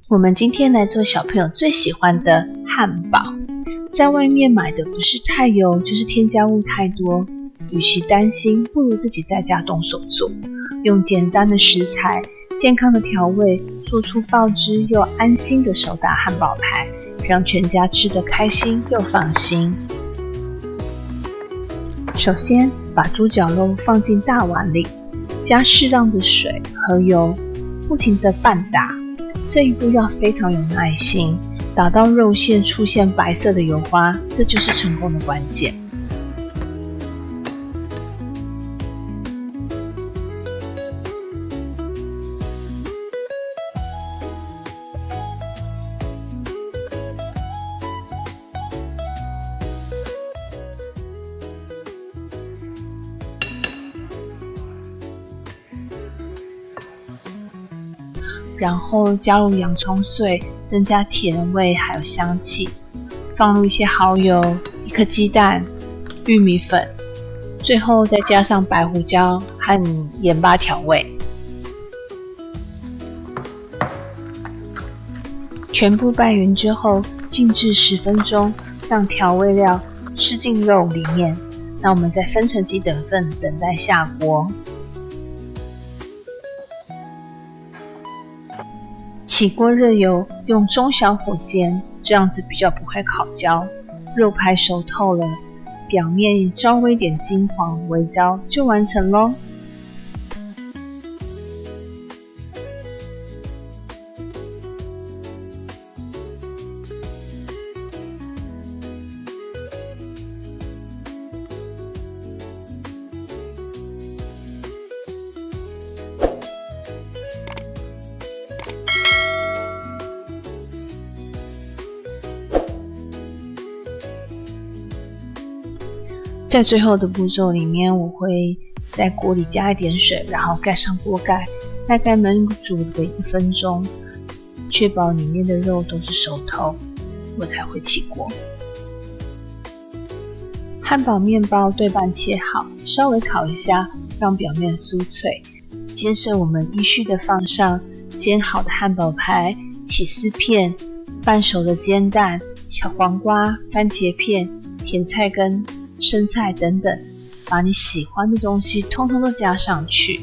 我们今天来做小朋友最喜欢的汉堡。在外面买的不是太油，就是添加物太多，与其担心，不如自己在家动手做，用简单的食材、健康的调味，做出爆汁又安心的手打汉堡排，让全家吃得开心又放心。首先，把猪脚肉放进大碗里，加适当的水和油，不停地拌打。这一步要非常有耐心，打到肉馅出现白色的油花，这就是成功的关键。然后加入洋葱碎，增加甜味还有香气，放入一些蚝油、一颗鸡蛋、玉米粉，最后再加上白胡椒和盐巴调味。全部拌匀之后，静置10分钟，让调味料吃进肉里面。那我们再分成几等份，等待下锅。起锅热油，用中小火煎，这样子比较不会烤焦。肉排熟透了，表面稍微点金黄微焦，就完成咯。在最后的步骤里面，我会在锅里加一点水，然后盖上锅盖，大概焖煮个1分钟，确保里面的肉都是熟透，我才会起锅。汉堡面包对半切好，稍微烤一下，让表面酥脆。接着我们依序的放上煎好的汉堡排、起司片、半熟的煎蛋、小黄瓜、番茄片、甜菜根、生菜等等，把你喜欢的东西通通都加上去。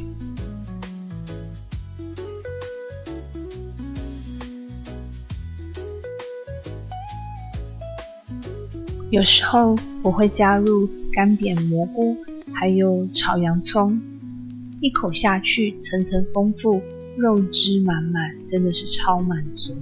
有时候我会加入干煸蘑菇，还有炒洋葱，一口下去层层丰富，肉汁满满，真的是超满足。